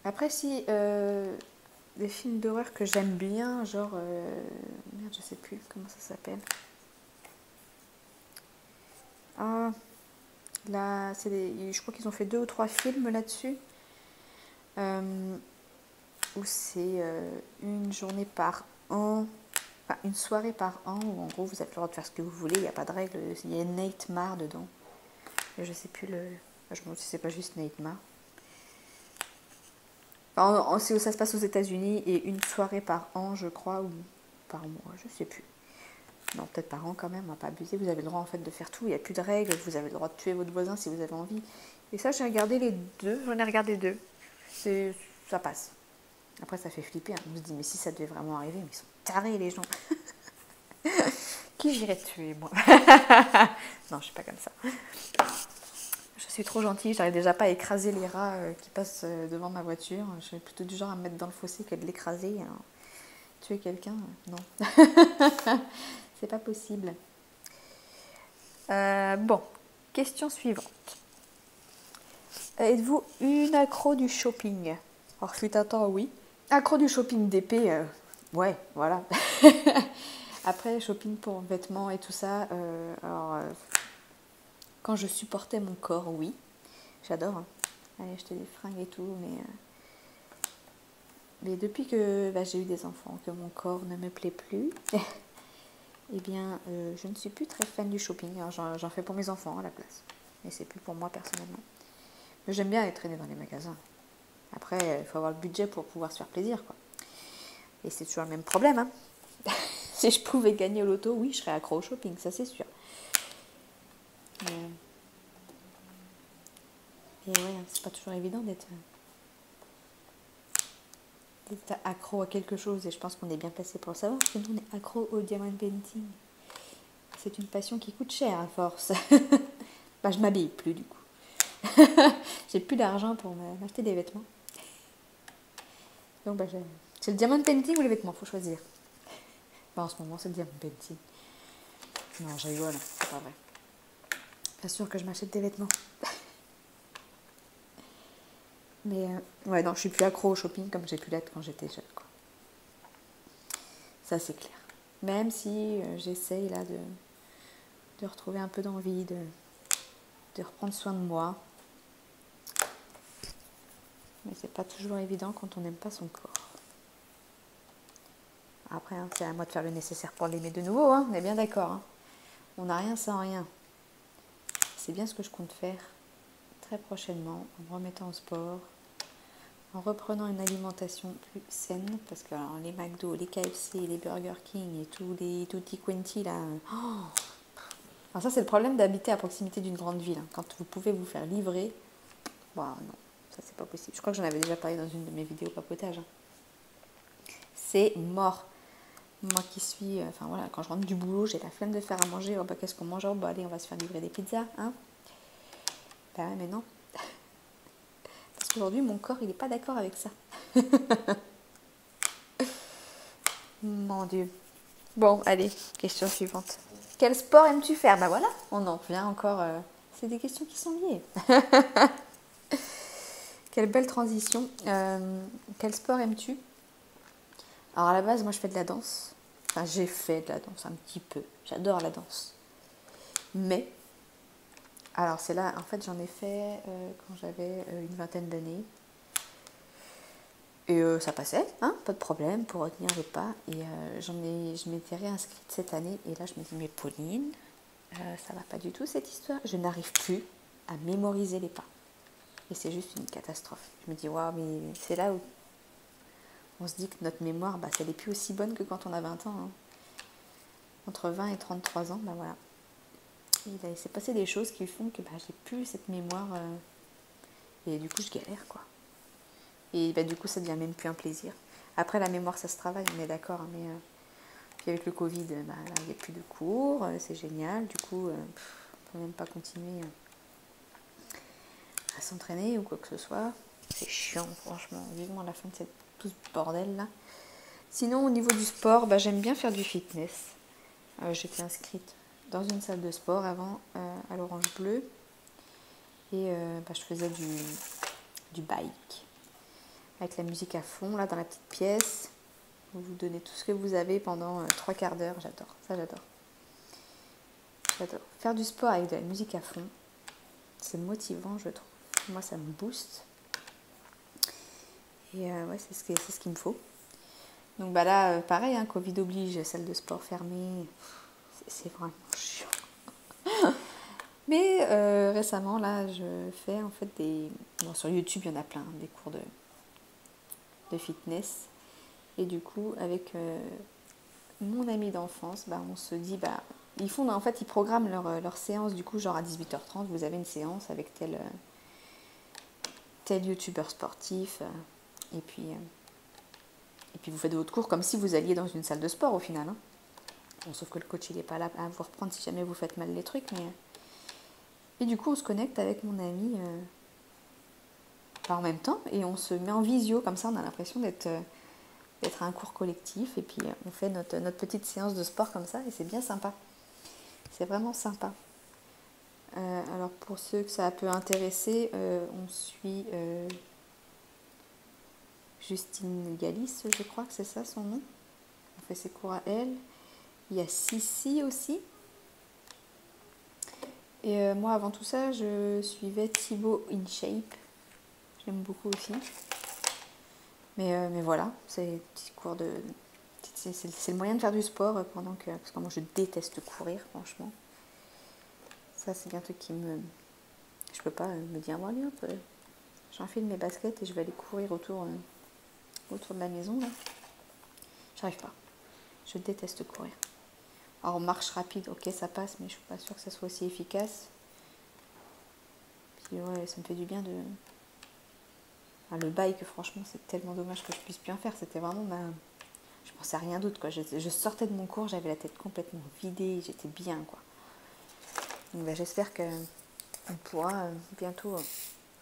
Après, si... des films d'horreur que j'aime bien, genre... merde, je sais plus comment ça s'appelle. Ah, là, je crois qu'ils ont fait 2 ou 3 films là-dessus. Où c'est une journée par an, enfin une soirée par an, où en gros vous avez le droit de faire ce que vous voulez, il n'y a pas de règle, il y a Nate Marr dedans. Et je sais plus le... Je me demande si c'est pas juste Nate Marr. Enfin, ça se passe aux États-Unis et une soirée par an, je crois, ou par mois, je sais plus. Non, peut-être par an quand même, on va pas abuser. Vous avez le droit en fait de faire tout, il n'y a plus de règles, vous avez le droit de tuer votre voisin si vous avez envie. Et ça, j'ai regardé les 2, j'en ai regardé 2. Ça passe. Après, ça fait flipper, hein. On se dit, mais si ça devait vraiment arriver, mais ils sont tarés les gens. Qui j'irais tuer, moi? Non, je suis pas comme ça. Je suis trop gentille, j'arrive déjà pas à écraser les rats qui passent devant ma voiture. Je suis plutôt du genre à me mettre dans le fossé que de l'écraser. Alors, tuer quelqu'un, non. C'est pas possible. Bon, question suivante. Êtes-vous une accro du shopping? Alors, fut un temps, oui. Accro du shopping d'épée, ouais, voilà. Après, shopping pour vêtements et tout ça, quand je supportais mon corps, oui. J'adore aller acheter des fringues et tout, mais depuis que j'ai eu des enfants, que mon corps ne me plaît plus, eh bien, je ne suis plus très fan du shopping. Alors, j'en fais pour mes enfants à la place, mais c'est plus pour moi personnellement. Mais j'aime bien aller traîner dans les magasins. Après, il faut avoir le budget pour pouvoir se faire plaisir, quoi. Et c'est toujours le même problème, hein. Si je pouvais gagner au loto, oui, je serais accro au shopping, ça c'est sûr. Et ouais, c'est pas toujours évident d'être accro à quelque chose. Et je pense qu'on est bien placé pour le savoir, parce que nous, on est accro au diamond painting. C'est une passion qui coûte cher à force. Bah, je m'habille plus du coup. J'ai plus d'argent pour m'acheter des vêtements. Donc, c'est le diamond painting ou les vêtements, faut choisir. Bah, en ce moment, c'est le diamond painting. Non, je rigole, c'est pas vrai. Bien sûr que je m'achète des vêtements. Mais ouais, non, je suis plus accro au shopping comme j'ai pu l'être quand j'étais jeune, quoi. Ça, c'est clair. Même si j'essaye là de retrouver un peu d'envie, de reprendre soin de moi. Mais c'est pas toujours évident quand on n'aime pas son corps. Après, hein, c'est à moi de faire le nécessaire pour l'aimer de nouveau, hein, on est bien d'accord. Hein. On n'a rien sans rien. C'est bien ce que je compte faire très prochainement, en me remettant au sport, en reprenant une alimentation plus saine, parce que alors, les McDo, les KFC, les Burger King et tous les Tutti Quanti, là... Alors ça, c'est le problème d'habiter à proximité d'une grande ville. Hein. Quand vous pouvez vous faire livrer, non, ça c'est pas possible. Je crois que j'en avais déjà parlé dans une de mes vidéos papotage. Hein. C'est mort. Moi qui suis... Enfin voilà, quand je rentre du boulot, j'ai la flemme de faire à manger. Oh, qu'est-ce qu'on mange? Oh, allez, on va se faire livrer des pizzas. Hein, bah ouais, mais non. Parce qu'aujourd'hui, mon corps, il n'est pas d'accord avec ça. Mon Dieu. Bon, allez, question suivante. Quel sport aimes-tu faire? Bah voilà, on en revient encore. C'est des questions qui sont liées. Quelle belle transition. Quel sport aimes-tu? Alors à la base, moi je fais de la danse. Enfin, j'ai fait de la danse un petit peu. J'adore la danse. Mais, alors c'est là, en fait j'en ai fait quand j'avais une vingtaine d'années. Et ça passait, hein, pas de problème pour retenir les pas. Et je m'étais réinscrite cette année. Et là je me dis, mais Pauline, ça va pas du tout cette histoire. Je n'arrive plus à mémoriser les pas. Et c'est juste une catastrophe. Je me dis, waouh, mais c'est là où on se dit que notre mémoire, bah, ça n'est plus aussi bonne que quand on a 20 ans. Hein. Entre 20 et 33 ans, bah voilà. Il s'est passé des choses qui font que bah, j'ai plus cette mémoire. Et du coup, je galère, quoi. Et bah, du coup, ça devient même plus un plaisir. Après, la mémoire, ça se travaille, on est d'accord. Hein, mais puis avec le Covid, bah, là, il n'y a plus de cours. C'est génial. Du coup, on ne peut même pas continuer à s'entraîner ou quoi que ce soit. C'est chiant, franchement. Vivement la fin de tout ce bordel-là. Sinon, au niveau du sport, bah, j'aime bien faire du fitness. J'étais inscrite dans une salle de sport avant, à l'Orange Bleu. Et bah, je faisais du bike. Avec la musique à fond, là, dans la petite pièce. Vous vous donnez tout ce que vous avez pendant 3 quarts d'heure. J'adore, ça j'adore. J'adore. Faire du sport avec de la musique à fond, c'est motivant, je trouve. Moi, ça me booste. Et ouais, c'est ce qu'il me faut. Donc bah là, pareil, hein, Covid oblige, salle de sport fermée. C'est vraiment chiant. Mais récemment, là, je fais en fait des... Bon, sur YouTube, il y en a plein, des cours de fitness. Et du coup, avec mon ami d'enfance, bah, on se dit, bah, ils programment leur séance, du coup, genre à 18h30, vous avez une séance avec tel youtubeur sportif, et puis vous faites votre cours comme si vous alliez dans une salle de sport au final. Hein. Bon, sauf que le coach, il n'est pas là à vous reprendre si jamais vous faites mal les trucs, mais... Et du coup, on se connecte avec mon ami en même temps, et on se met en visio, comme ça, on a l'impression d'être à un cours collectif, et puis on fait notre petite séance de sport comme ça, et c'est bien sympa. C'est vraiment sympa. Alors pour ceux que ça peut intéresser, on suit Justine Galis, je crois que c'est ça son nom. On fait ses cours à elle. Il y a Sissi aussi. Et moi avant tout ça, je suivais Thibaut InShape. J'aime beaucoup aussi. Mais voilà, c'est petit cours de... C'est le moyen de faire du sport pendant que... Parce que moi je déteste courir, franchement. Ça c'est bien un truc qui me... Je peux pas me dire, bon allez hop, j'enfile mes baskets et je vais aller courir autour de la maison là. J'arrive pas. Je déteste courir. Alors marche rapide, ok ça passe, mais je suis pas sûre que ça soit aussi efficace. Puis ouais, ça me fait du bien de... Enfin, le bike, franchement, c'est tellement dommage que je puisse plus en faire. C'était vraiment ma... Je pensais à rien d'autre, quoi. Je sortais de mon cours, j'avais la tête complètement vidée, j'étais bien, quoi. Donc bah, j'espère qu'on pourra bientôt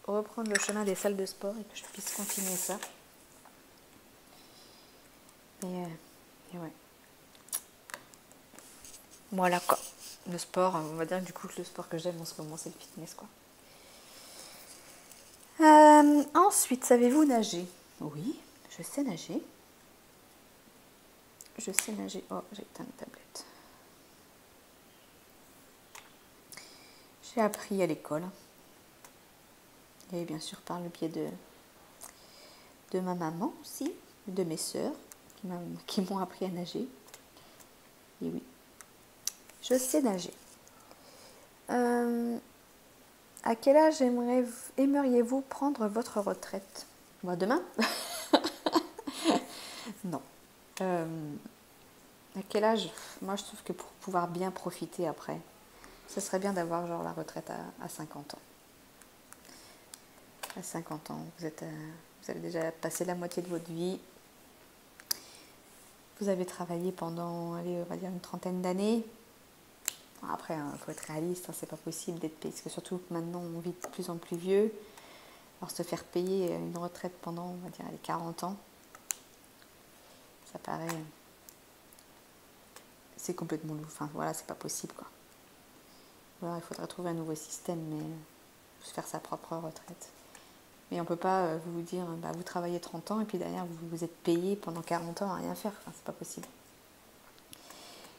reprendre le chemin des salles de sport et que je puisse continuer ça. Et ouais. Voilà, quoi. Le sport, on va dire du coup que le sport que j'aime en ce moment, c'est le fitness, quoi. Ensuite, savez-vous nager? Oui, je sais nager. Je sais nager. Oh, j'ai éteint la tablette. J'ai appris à l'école. Et bien sûr par le biais de ma maman aussi, de mes sœurs qui m'ont appris à nager. Et oui, je sais nager. À quel âge aimeriez-vous prendre votre retraite? Moi, demain? Non. À quel âge? Moi, je trouve que pour pouvoir bien profiter après, ce serait bien d'avoir genre la retraite à 50 ans. À 50 ans, vous avez déjà passé la moitié de votre vie. Vous avez travaillé pendant, allez, on va dire une trentaine d'années. Après, il faut être réaliste, hein, c'est pas possible d'être payé, parce que surtout maintenant, on vit de plus en plus vieux. Alors, se faire payer une retraite pendant, on va dire, les 40 ans, ça paraît... C'est complètement lourd. Enfin, voilà, c'est pas possible, quoi. Alors, il faudrait trouver un nouveau système, mais se faire sa propre retraite. Mais on peut pas vous dire, bah, vous travaillez 30 ans, et puis derrière, vous êtes payé pendant 40 ans à rien faire. Enfin, c'est pas possible.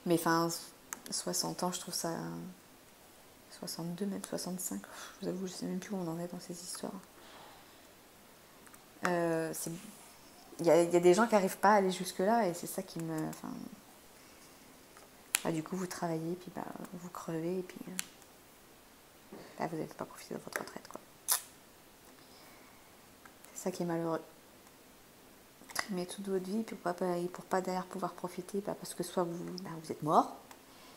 Mais enfin, 60 ans, je trouve ça 62, même 65. Je vous avoue, je sais même plus où on en est dans ces histoires. Il y a des gens qui n'arrivent pas à aller jusque-là et c'est ça qui me... Enfin, du coup, vous travaillez, puis vous crevez, et puis vous n'avez pas profité de votre retraite, quoi. C'est ça qui est malheureux. Trimer toute votre vie pour pas derrière pouvoir profiter, parce que soit vous êtes mort,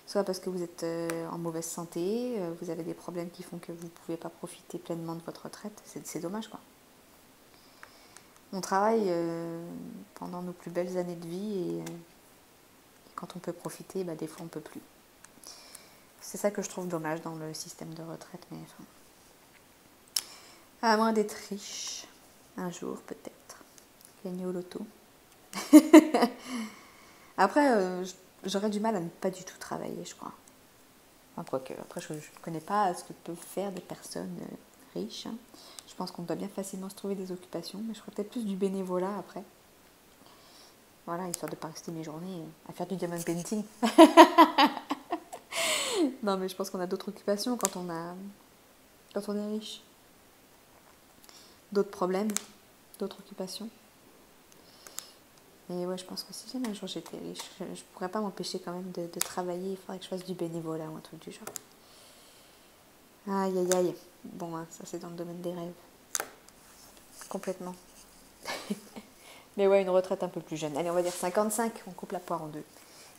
soit parce que vous êtes en mauvaise santé, vous avez des problèmes qui font que vous ne pouvez pas profiter pleinement de votre retraite. C'est dommage, quoi. On travaille pendant nos plus belles années de vie et quand on peut profiter, des fois on peut plus. C'est ça que je trouve dommage dans le système de retraite, mais enfin, à moins d'être riche, un jour peut-être, gagner au loto. Après, j'aurais du mal à ne pas du tout travailler, je crois. Enfin, quoique, après je ne connais pas ce que peuvent faire des personnes riches. Hein. Je pense qu'on doit bien facilement se trouver des occupations, mais je ferais peut-être plus du bénévolat après. Voilà, histoire de ne pas rester mes journées à faire du diamond painting. Non, mais je pense qu'on a d'autres occupations quand on est riche. D'autres problèmes, d'autres occupations. Et ouais, je pense que si jamais un jour j'étais riche, je ne pourrais pas m'empêcher quand même de travailler. Il faudrait que je fasse du bénévolat ou un truc du genre. Aïe, aïe, aïe. Bon, hein, ça c'est dans le domaine des rêves. Complètement. Mais ouais, une retraite un peu plus jeune. Allez, on va dire 55, on coupe la poire en deux.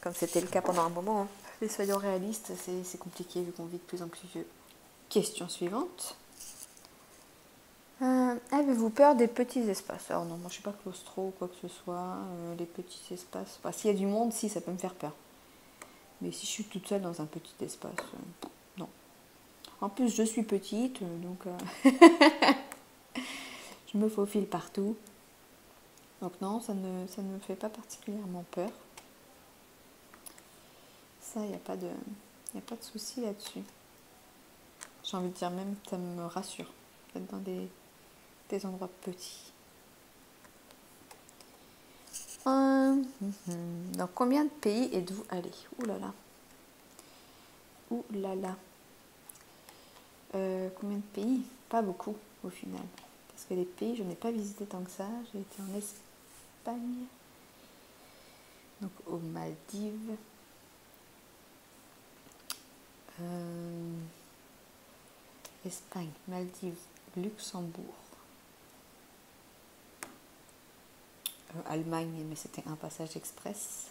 Comme c'était le cas pendant un moment. Hein. Mais soyons réalistes, c'est compliqué vu qu'on vit de plus en plus vieux. Question suivante. Avez-vous peur des petits espaces? Alors non, moi je suis pas claustro ou quoi que ce soit. Les petits espaces. Enfin, s'il y a du monde, si, ça peut me faire peur. Mais si je suis toute seule dans un petit espace, non. En plus, je suis petite, donc je me faufile partout. Donc non, ça ne me fait pas particulièrement peur. Ça, il n'y a pas de souci là-dessus. J'ai envie de dire même, ça me rassure d'être dans des endroits petits. Dans combien de pays êtes-vous allé? Ouh là là. Ouh là là. Combien de pays? Pas beaucoup au final. Parce que les pays, je n'ai pas visité tant que ça. J'ai été en Espagne. Donc aux Maldives. Espagne, Maldives, Luxembourg. Allemagne, mais c'était un passage express.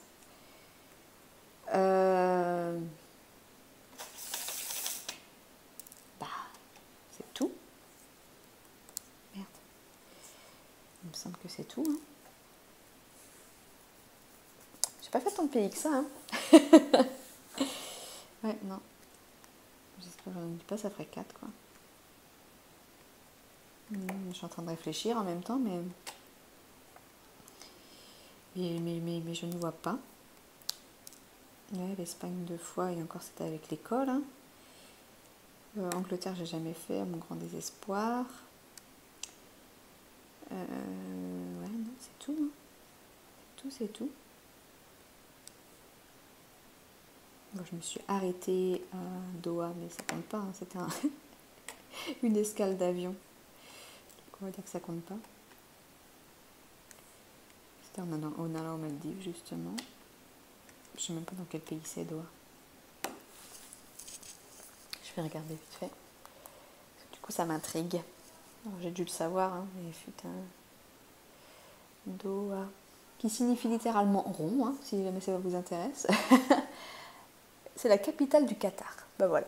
C'est tout. Merde. Il me semble que c'est tout. Hein. J'ai pas fait tant de pays que ça. Hein. Ouais, non. J'espère que j'en dis pas, ça ferait 4 quoi. Je suis en train de réfléchir en même temps, mais je ne vois pas. Ouais, l'Espagne 2 fois, et encore c'était avec l'école. Hein. Angleterre, j'ai jamais fait, à mon grand désespoir. Ouais, non, c'est tout. Hein. C'est tout. Bon, je me suis arrêtée à Doha, mais ça compte pas. Hein. C'était une escale d'avion. On va dire que ça compte pas. C'était en allant aux Maldives, justement. Je sais même pas dans quel pays c'est, Doha. Je vais regarder vite fait. Du coup, ça m'intrigue. J'ai dû le savoir, hein, mais putain. Doha. Qui signifie littéralement rond, hein, si jamais ça vous intéresse. C'est la capitale du Qatar. Ben voilà.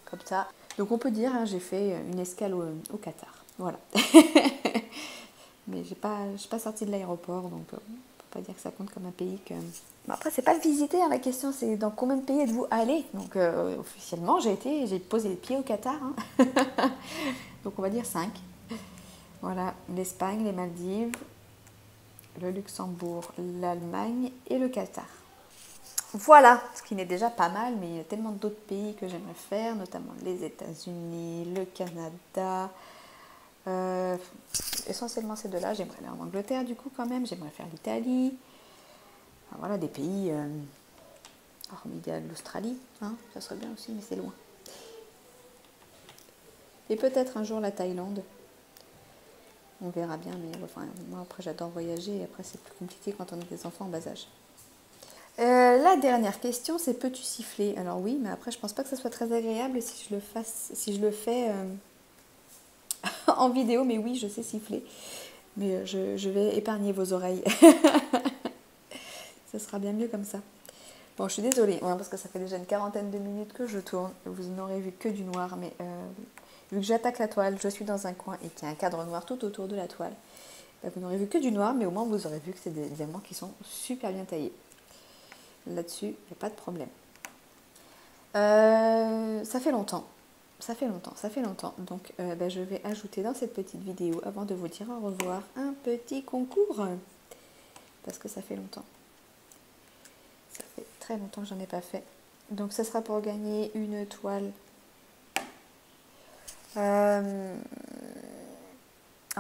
Comme ça. Donc on peut dire, hein, j'ai fait une escale au Qatar. Voilà. Mais je suis pas sortie de l'aéroport, donc on peut pas dire que ça compte comme un pays que... Bon, après, c'est pas le visiter, hein, la question, c'est dans combien de pays êtes-vous allé? Donc officiellement, j'ai posé les pieds au Qatar. Hein. Donc on va dire 5. Voilà, l'Espagne, les Maldives, le Luxembourg, l'Allemagne et le Qatar. Voilà, ce qui n'est déjà pas mal, mais il y a tellement d'autres pays que j'aimerais faire, notamment les États-Unis, le Canada. Essentiellement ces deux-là. J'aimerais aller en Angleterre du coup quand même. J'aimerais faire l'Italie. Enfin, voilà, des pays hormis l'Australie. Hein, ça serait bien aussi, mais c'est loin. Et peut-être un jour la Thaïlande. On verra bien, mais enfin, moi après j'adore voyager et après c'est plus compliqué quand on a des enfants en bas âge. La dernière question, c'est peux-tu siffler? Alors oui, mais après je pense pas que ça soit très agréable si je le fais en vidéo, mais oui, je sais siffler. Mais je vais épargner vos oreilles. Ça sera bien mieux comme ça. Bon, je suis désolée, hein, parce que ça fait déjà une quarantaine de minutes que je tourne. Vous n'aurez vu que du noir, mais vu que j'attaque la toile, je suis dans un coin et qu'il y a un cadre noir tout autour de la toile. Ben, vous n'aurez vu que du noir, mais au moins vous aurez vu que c'est des diamants qui sont super bien taillés. Là-dessus, il n'y a pas de problème. Ça fait longtemps. Ça fait longtemps. Donc, ben, je vais ajouter dans cette petite vidéo, avant de vous dire au revoir, un petit concours. Parce que ça fait longtemps. Ça fait très longtemps que j'en ai pas fait. Donc, ce sera pour gagner une toile. Alors,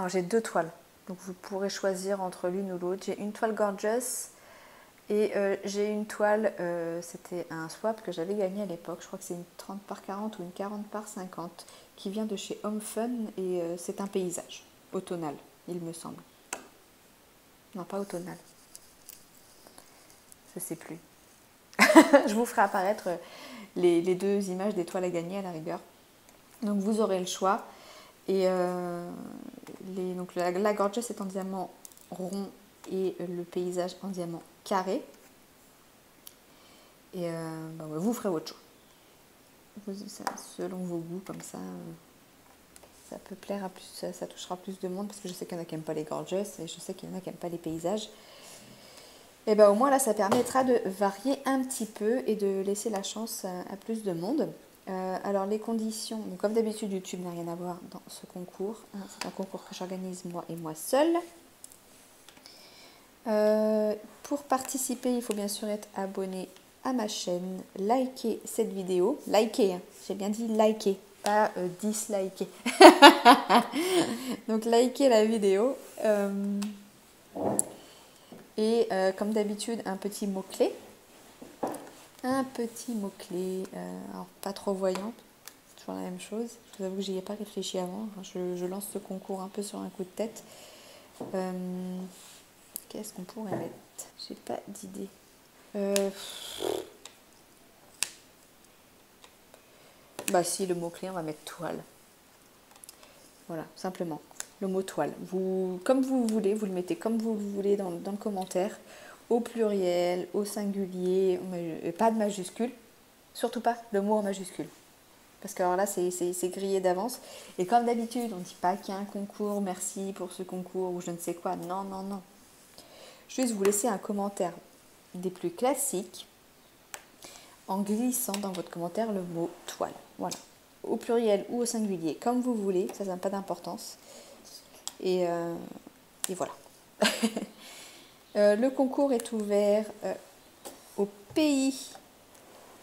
j'ai 2 toiles. Donc, vous pourrez choisir entre l'une ou l'autre. J'ai une toile Gorgeous. Et j'ai une toile, c'était un swap que j'avais gagné à l'époque, je crois que c'est une 30 par 40 ou une 40 par 50, qui vient de chez Home Fun et c'est un paysage, automnal, il me semble. Non, pas automnal. Je sais plus. Je vous ferai apparaître les 2 images des toiles à gagner à la rigueur. Donc vous aurez le choix. Et donc la Gorgeous est en diamant rond et le paysage en diamant carré. Et bah ouais, vous ferez votre choix. Selon vos goûts, comme ça peut plaire à plus, ça touchera plus de monde, parce que je sais qu'il y en a qui n'aiment pas les gorgeous et je sais qu'il y en a qui n'aiment pas les paysages. Et bah au moins là, ça permettra de varier un petit peu et de laisser la chance à plus de monde. Alors les conditions, donc comme d'habitude, YouTube n'a rien à voir dans ce concours. Hein, c'est un concours que j'organise moi et moi seule. Pour participer, il faut bien sûr être abonné à ma chaîne, liker cette vidéo, liker, hein, j'ai bien dit liker, pas disliker. Donc liker la vidéo et comme d'habitude un petit mot-clé. Un petit mot-clé, alors pas trop voyant, c'est toujours la même chose. Je vous avoue que j'y ai pas réfléchi avant, enfin, je lance ce concours un peu sur un coup de tête. Qu'est-ce qu'on pourrait mettre? J'ai pas d'idée. Bah si, le mot-clé, on va mettre toile. Voilà, simplement. Le mot toile. Comme vous voulez, vous le mettez comme vous le voulez dans le commentaire. Au pluriel, au singulier, pas de majuscule. Surtout pas le mot en majuscule. Parce que alors là, c'est grillé d'avance. Et comme d'habitude, on ne dit pas qu'il y a un concours, merci pour ce concours, ou je ne sais quoi. Non, non, non. Juste vous laissez un commentaire des plus classiques en glissant dans votre commentaire le mot toile. Voilà. Au pluriel ou au singulier, comme vous voulez, ça n'a pas d'importance. Et voilà. Le concours est ouvert aux pays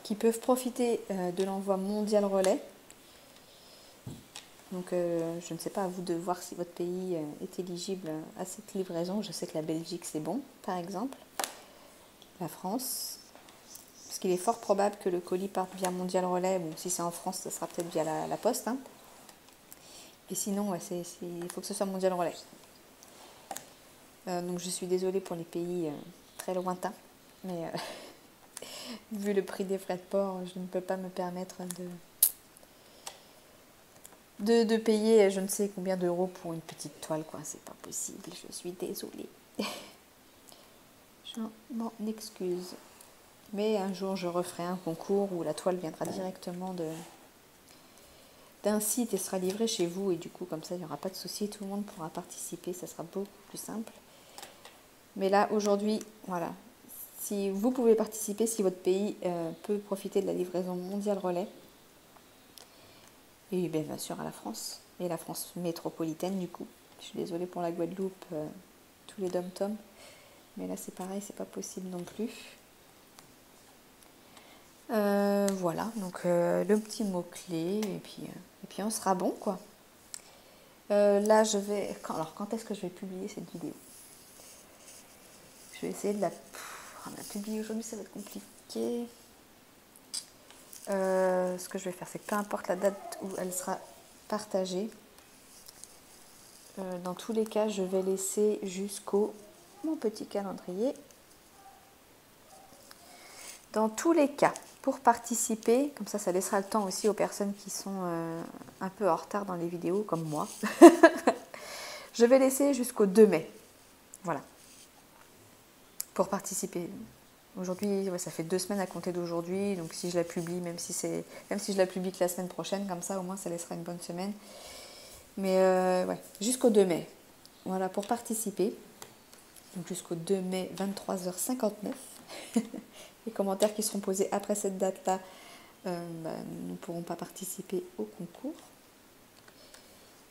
qui peuvent profiter de l'envoi mondial relais. Donc je ne sais pas, à vous de voir si votre pays est éligible à cette livraison. Je sais que la Belgique c'est bon, par exemple. La France. Parce qu'il est fort probable que le colis parte via mondial relais. Bon, si c'est en France, ça sera peut-être via la poste. Hein. Et sinon, ouais, il faut que ce soit mondial relais. Donc je suis désolée pour les pays très lointains. Mais vu le prix des frais de port, je ne peux pas me permettre de payer je ne sais combien d'euros pour une petite toile, quoi. C'est pas possible, je suis désolée. Je m'en excuse. Mais un jour, je referai un concours où la toile viendra directement d'un site et sera livrée chez vous. Et du coup, comme ça, il n'y aura pas de souci. Tout le monde pourra participer. Ça sera beaucoup plus simple. Mais là, aujourd'hui, voilà. Si vous pouvez participer, si votre pays peut profiter de la livraison mondiale relais. Et bien sûr à la France. Et la France métropolitaine, du coup. Je suis désolée pour la Guadeloupe, tous les dom-toms. Mais là, c'est pareil, c'est pas possible non plus. Voilà, donc le petit mot-clé, et puis on sera bon, quoi. Là, je vais... quand est-ce que je vais publier cette vidéo? Je vais essayer de la publier aujourd'hui, ça va être compliqué. Ce que je vais faire, c'est que peu importe la date où elle sera partager. Dans tous les cas, je vais laisser jusqu'au mon petit calendrier. Dans tous les cas, pour participer, comme ça laissera le temps aussi aux personnes qui sont un peu en retard dans les vidéos, comme moi. Je vais laisser jusqu'au 2 mai. Voilà. Pour participer. Aujourd'hui, ouais, ça fait 2 semaines à compter d'aujourd'hui. Donc si je la publie, même si je la publie que la semaine prochaine, comme ça au moins ça laissera une bonne semaine. Mais ouais, jusqu'au 2 mai. Voilà, pour participer. Donc jusqu'au 2 mai, 23h59. Les commentaires qui seront posés après cette date-là ne pourront pas participer au concours.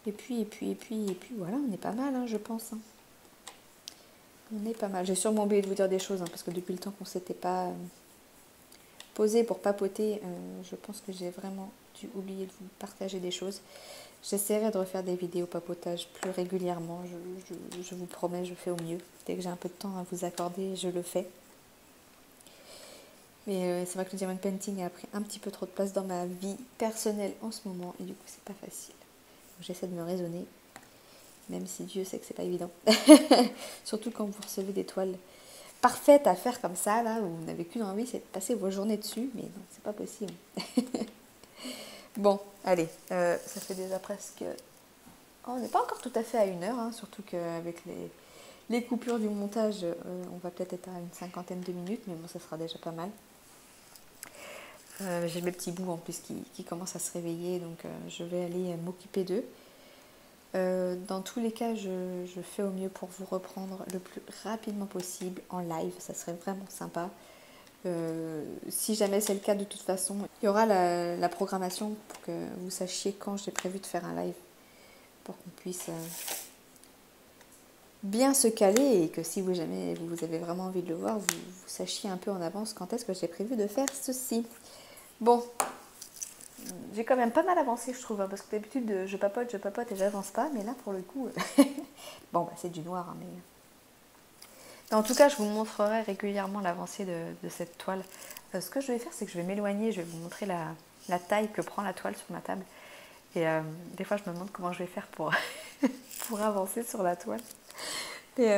Et puis voilà, on est pas mal, hein, je pense. Hein. On est pas mal. J'ai sûrement oublié de vous dire des choses, hein, parce que depuis le temps qu'on ne s'était pas posé pour papoter, je pense que j'ai vraiment dû oublier de vous partager des choses. J'essaierai de refaire des vidéos papotage plus régulièrement, je vous promets, je fais au mieux. Dès que j'ai un peu de temps à vous accorder, je le fais. Mais c'est vrai que le diamond painting a pris un petit peu trop de place dans ma vie personnelle en ce moment, et du coup c'est pas facile. J'essaie de me raisonner, même si Dieu sait que c'est pas évident. Surtout quand vous recevez des toiles parfaites à faire comme ça, là, où vous n'avez qu'une envie, c'est de passer vos journées dessus, mais non, c'est pas possible. Bon, allez, ça fait déjà presque... Oh, on n'est pas encore tout à fait à 1 heure, hein, surtout qu'avec les coupures du montage, on va peut-être être à une 50aine de minutes, mais bon, ça sera déjà pas mal. J'ai mes petits bouts en plus qui commencent à se réveiller, donc je vais aller m'occuper d'eux. Dans tous les cas, je fais au mieux pour vous reprendre le plus rapidement possible en live, ça serait vraiment sympa. Si jamais c'est le cas, de toute façon, il y aura la programmation pour que vous sachiez quand j'ai prévu de faire un live, pour qu'on puisse bien se caler et que si jamais vous avez vraiment envie de le voir, vous sachiez un peu en avance quand est-ce que j'ai prévu de faire ceci. Bon, j'ai quand même pas mal avancé, je trouve, hein, parce que d'habitude je papote et j'avance pas, mais là pour le coup, bon, bah, c'est du noir, hein, mais... En tout cas, je vous montrerai régulièrement l'avancée de cette toile. Ce que je vais faire, c'est que je vais m'éloigner, je vais vous montrer la taille que prend la toile sur ma table. Et des fois, je me demande comment je vais faire pour, pour avancer sur la toile. Et,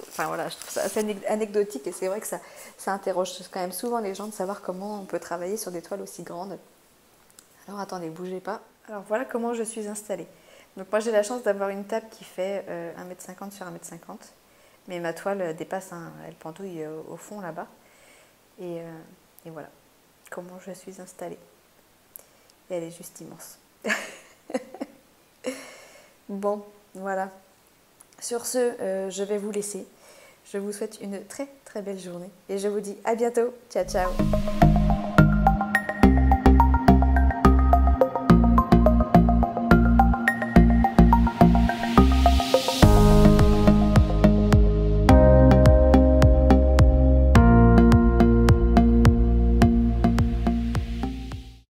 enfin voilà, je trouve ça assez anecdotique et c'est vrai que ça interroge quand même souvent les gens de savoir comment on peut travailler sur des toiles aussi grandes. Alors attendez, bougez pas. Alors voilà comment je suis installée. Donc moi j'ai la chance d'avoir une table qui fait 1,50 m sur 1,50 m. Mais ma toile dépasse, hein, elle pendouille au fond là-bas. Et voilà comment je suis installée. Et elle est juste immense. Bon, voilà. Sur ce, je vais vous laisser. Je vous souhaite une très très belle journée. Et je vous dis à bientôt. Ciao, ciao.